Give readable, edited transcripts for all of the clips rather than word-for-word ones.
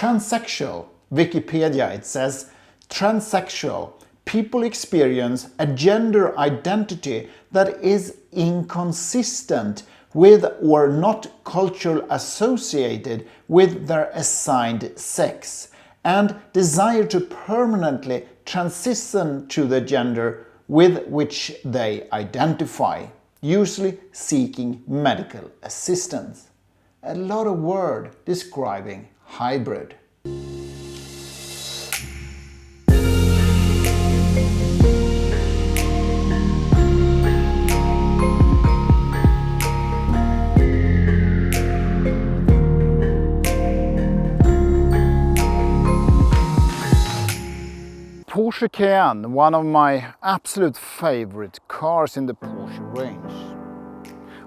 Transsexual, Wikipedia, it says, transsexual, people experience a gender identity that is inconsistent with or not culturally associated with their assigned sex and desire to permanently transition to the gender with which they identify, usually seeking medical assistance. A lot of word describing hybrid. Porsche Cayenne, one of my absolute favorite cars in the Porsche range.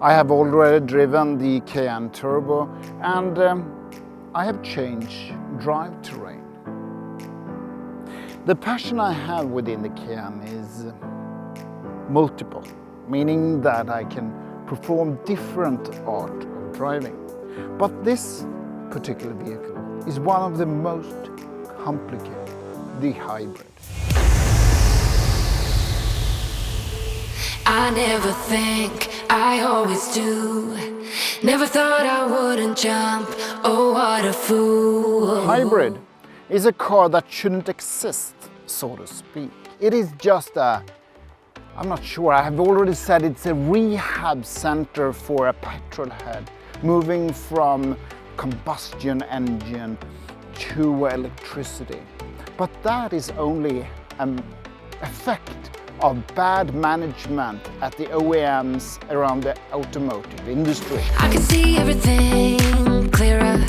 I have already driven the Cayenne Turbo and I have changed drivetrain. The passion I have within the Cayenne is multiple, meaning that I can perform different art of driving. But this particular vehicle is one of the most complicated, the hybrid. I never think, I always do. Never thought I wouldn't jump, oh what a fool. Hybrid is a car that shouldn't exist, so to speak. It is just I'm not sure, I have already said it's a rehab center for a petrol head, moving from combustion engine to electricity. But that is only an effect of bad management at the OEMs around the automotive industry. I can see everything clearer.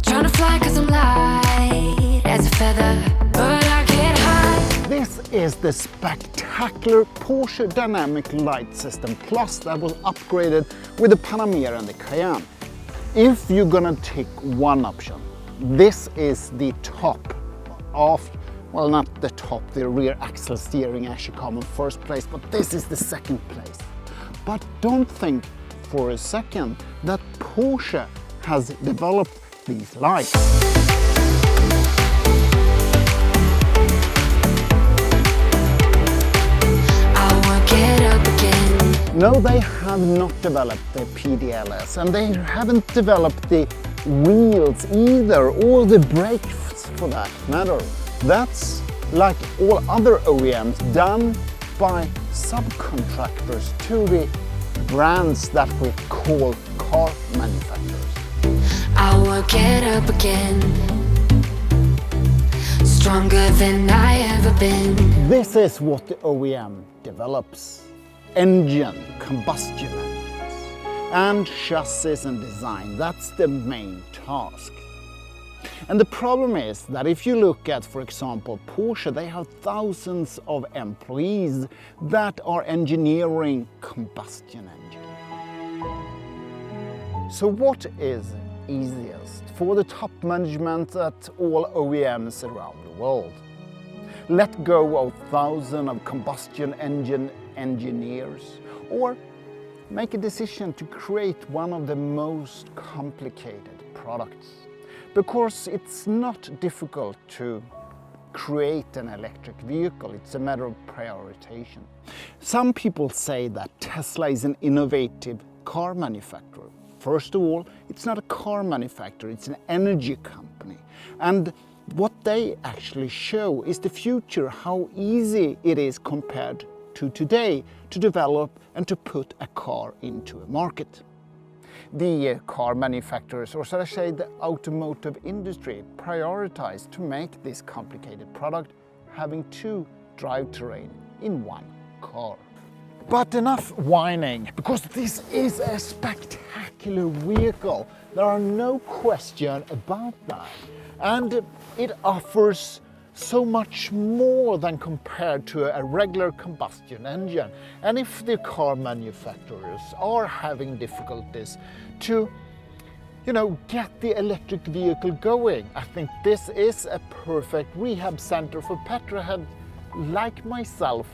Trying to fly cause I'm light as a feather, but I get high. This is the spectacular Porsche Dynamic Light System Plus that was upgraded with the Panamera and the Cayenne. If you're gonna take one option, this is the top of, well, not the top, the rear axle steering actually come in first place, but this is the second place. But don't think for a second that Porsche has developed these lights. I won't get up again. No, they have not developed the PDLS and they haven't developed the wheels either, or the brakes for that matter. That's like all other OEMs done by subcontractors to the brands that we call car manufacturers. I won't get up again. Stronger than I ever been. This is what the OEM develops. Engine, combustion engines, and chassis and design. That's the main task. And the problem is that if you look at, for example, Porsche, they have thousands of employees that are engineering combustion engines. So what is easiest for the top management at all OEMs around the world? Let go of thousands of combustion engine engineers, or make a decision to create one of the most complicated products. Because it's not difficult to create an electric vehicle, it's a matter of prioritization. Some people say that Tesla is an innovative car manufacturer. First of all, it's not a car manufacturer, it's an energy company. And what they actually show is the future, how easy it is compared to today to develop and to put a car into a market. The car manufacturers, or should I say the automotive industry, prioritize to make this complicated product having two drivetrain in one car. But enough whining, because this is a spectacular vehicle. There are no question about that. And it offers so much more than compared to a regular combustion engine. And if the car manufacturers are having difficulties to, get the electric vehicle going, I think this is a perfect rehab center for petrolheads like myself,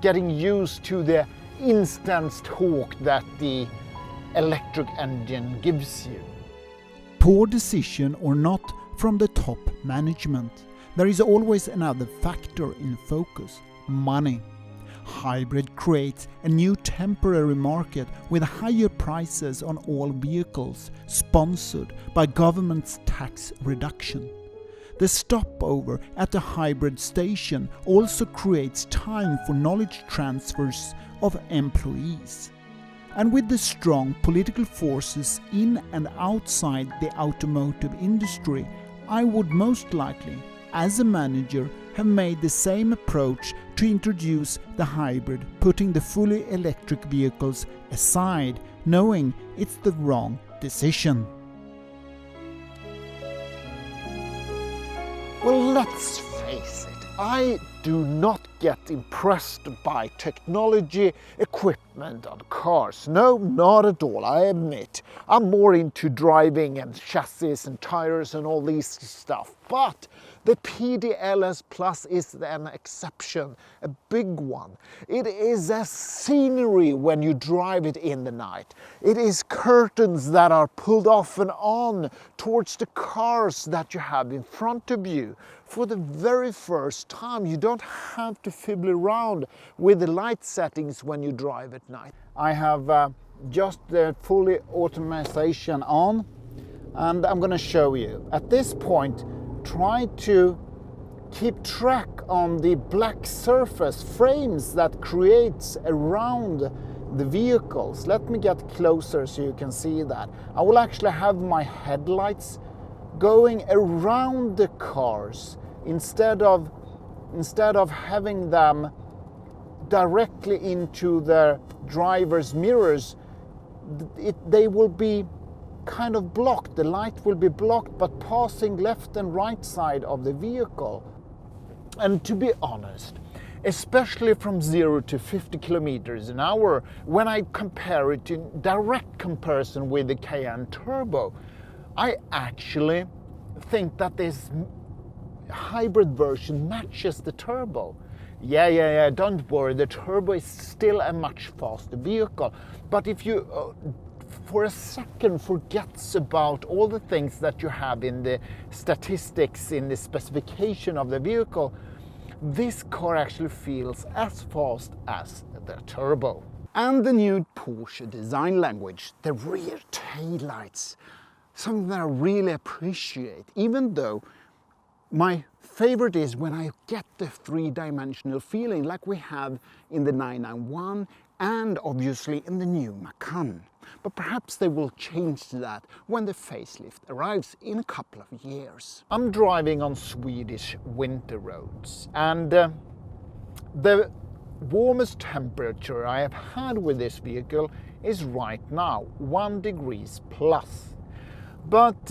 getting used to the instant torque that the electric engine gives you. poor decision or not from the top management. There is always another factor in focus: money. Hybrid creates a new temporary market with higher prices on all vehicles, sponsored by government's tax reduction. The stopover at the hybrid station also creates time for knowledge transfers of employees. And with the strong political forces in and outside the automotive industry, I would most likely, as a manager, have made the same approach to introduce the hybrid, putting the fully electric vehicles aside, knowing it's the wrong decision. Well, let's face it, I do not get impressed by technology equipment on cars. No, not at all, I admit. I'm more into driving and chassis and tires and all these stuff. But the PDLS Plus is an exception, a big one. It is a scenery when you drive it in the night. It is curtains that are pulled off and on towards the cars that you have in front of you. For the very first time, you don't have to fiddle around with the light settings when you drive at night. I have just the fully automation on, and I'm going to show you. At this point, try to keep track on the black surface frames that creates around the vehicles. Let me get closer so you can see that. I will actually have my headlights going around the cars instead of having them directly into the driver's mirrors. They will be kind of blocked. The light will be blocked, but passing left and right side of the vehicle. And to be honest, especially from 0 to 50 kilometers an hour, when I compare it in direct comparison with the Cayenne Turbo, I actually think that this hybrid version matches the Turbo. Yeah, don't worry, the Turbo is still a much faster vehicle. But if you for a second forgets about all the things that you have in the statistics, in the specification of the vehicle, this car actually feels as fast as the Turbo. And the new Porsche design language, the rear taillights, something that I really appreciate, even though my favorite is when I get the three-dimensional feeling like we have in the 991 and obviously in the new Macan. But perhaps they will change that when the facelift arrives in a couple of years. I'm driving on Swedish winter roads, and the warmest temperature I have had with this vehicle is right now 1 degree plus. But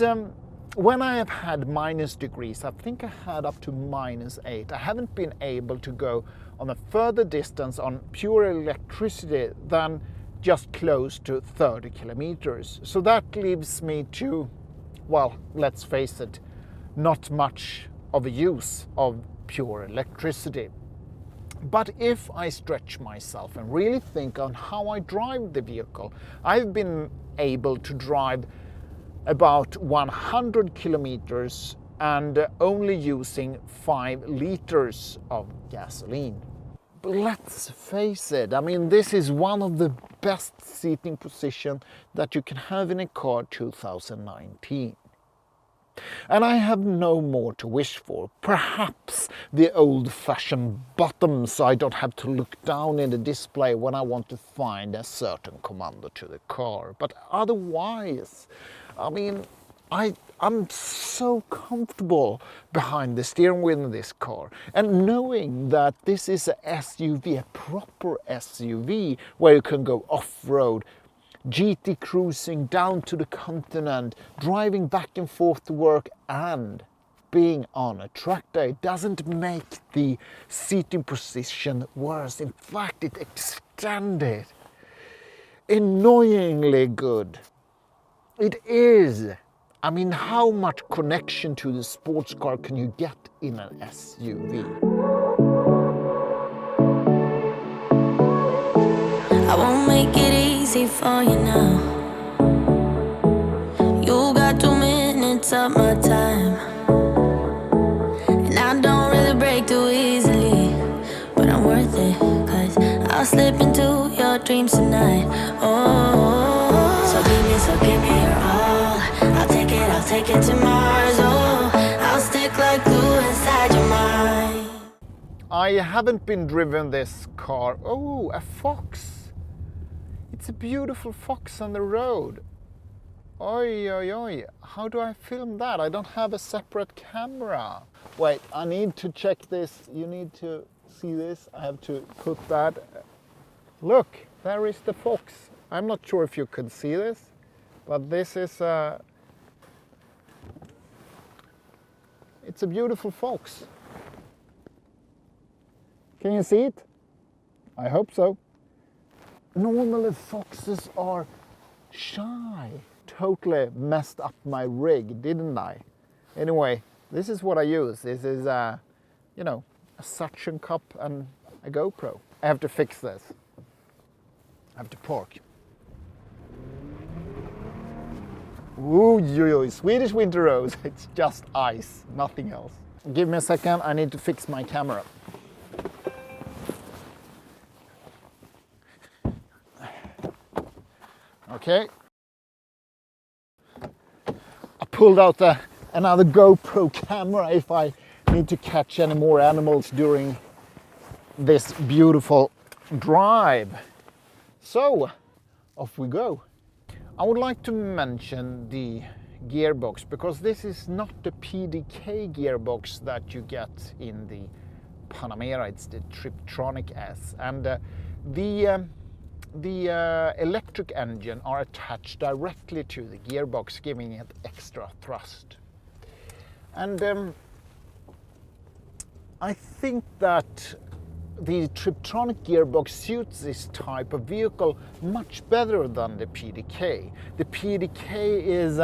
when I have had minus degrees, I think I had up to -8. I haven't been able to go on a further distance on pure electricity than just close to 30 kilometers. So that leaves me to, well, let's face it, not much of a use of pure electricity. But if I stretch myself and really think on how I drive the vehicle, I've been able to drive about 100 kilometers and only using 5 liters of gasoline. But let's face it, I mean, this is one of the best seating positions that you can have in a car 2019. And I have no more to wish for. Perhaps the old-fashioned bottom so I don't have to look down in the display when I want to find a certain commando to the car. But otherwise, I mean, I'm so comfortable behind the steering wheel in this car. And knowing that this is a SUV, a proper SUV, where you can go off-road, GT cruising down to the continent, driving back and forth to work, and being on a track day doesn't make the seating position worse. In fact, it extended. Annoyingly good. It is. I mean, how much connection to the sports car can you get in an SUV? I won't make it easy for you now. You got too many up my time. And I don't really break too easily, but I'm worth it, 'cause I'll slip into your dreams tonight. Oh, so give me your all. I'll take it to Mars. Oh, I'll stick like glue inside your mind. I haven't been driven this car. Oh, a fox. It's a beautiful fox on the road. Oi, oi, oi. How do I film that? I don't have a separate camera. Wait, I need to check this. You need to see this. I have to put that. Look, there is the fox. I'm not sure if you could see this, but this is it's a beautiful fox. Can you see it? I hope so. Normally foxes are shy. Totally messed up my rig, didn't I? Anyway, this is what I use. This is you know, a suction cup and a GoPro. I have to fix this. I have to park. Ooh, Swedish winter roads. It's just ice, nothing else. Give me a second, I need to fix my camera. Okay. I pulled out another GoPro camera if I need to catch any more animals during this beautiful drive. So, off we go. I would like to mention the gearbox, because this is not the PDK gearbox that you get in the Panamera, it's the Triptronic S. And the electric engine are attached directly to the gearbox, giving it extra thrust. And I think that the Triptronic gearbox suits this type of vehicle much better than the PDK. The PDK is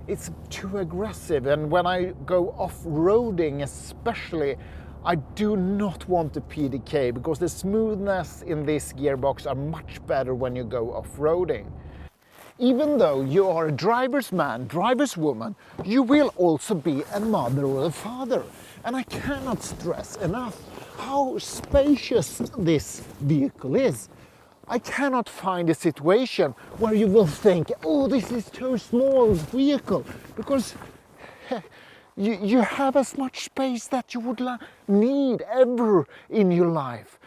it's too aggressive, and when I go off-roading especially, I do not want the PDK, because the smoothness in this gearbox are much better when you go off-roading. Even though you are a driver's man, driver's woman, you will also be a mother or a father. And I cannot stress enough how spacious this vehicle is. I cannot find a situation where you will think, oh, this is too small vehicle, because you have as much space that you would need ever in your life.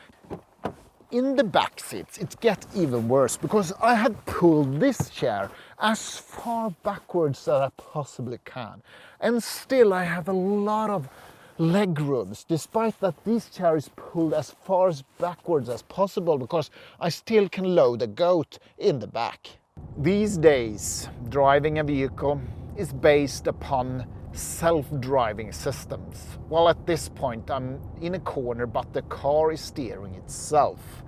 In the back seats, it gets even worse, because I have pulled this chair as far backwards as I possibly can. And still I have a lot of leg rooms, despite that this chair is pulled as far backwards as possible, because I still can load a goat in the back. These days, driving a vehicle is based upon self-driving systems. Well, at this point I'm in a corner, but the car is steering itself.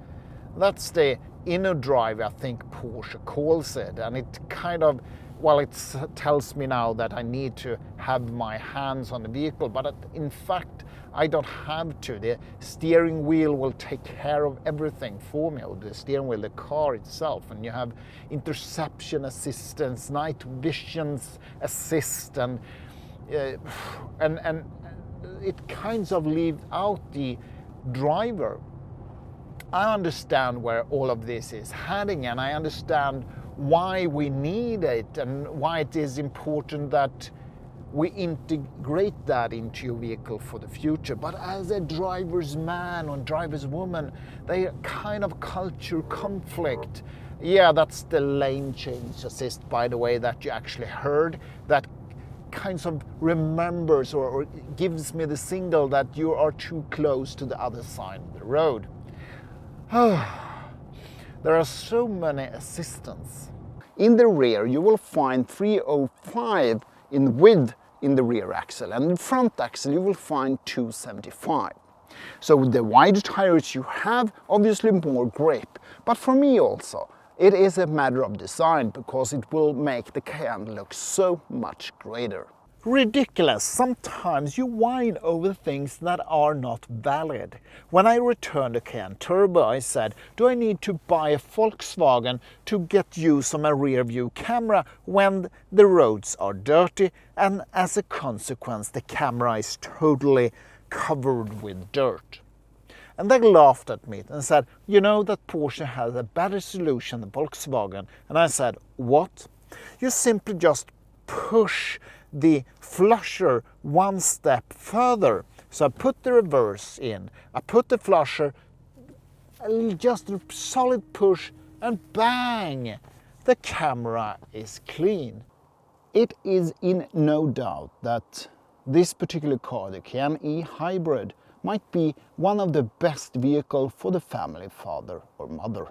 That's the inner drive, I think Porsche calls it, and it kind of, well, it tells me now that I need to have my hands on the vehicle, but in fact I don't have to. The steering wheel will take care of everything for me, or the steering wheel, the car itself, and you have interception assistance, night vision assist, and it kind of leaves out the driver. I understand where all of this is heading, and I understand why we need it and why it is important that we integrate that into your vehicle for the future. But as a driver's man or driver's woman, they kind of culture conflict. Yeah, that's the lane change assist, by the way, that you actually heard, that kinds of remembers or gives me the signal that you are too close to the other side of the road. There are so many assistants. In the rear you will find 305 in width in the rear axle, and in the front axle you will find 275. So with the wider tires you have obviously more grip, but for me also it is a matter of design, because it will make the Cayenne look so much greater. ridiculous. Sometimes you whine over things that are not valid. When I returned a Cayenne Turbo, I said, do I need to buy a Volkswagen to get use of my rear view camera when the roads are dirty and as a consequence the camera is totally covered with dirt? And they laughed at me and said, you know that Porsche has a better solution than Volkswagen. And I said, what? You simply just push the flusher one step further. So I put the reverse in, I put the flusher, just a solid push, and bang, the camera is clean. It is in no doubt that this particular car, the Cayenne E Hybrid, might be one of the best vehicles for the family father or mother.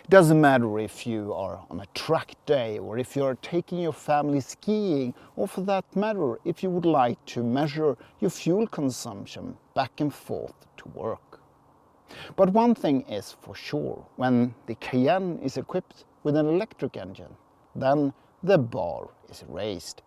It doesn't matter if you are on a track day or if you are taking your family skiing, or for that matter if you would like to measure your fuel consumption back and forth to work. But one thing is for sure, when the Cayenne is equipped with an electric engine, then the bar is raised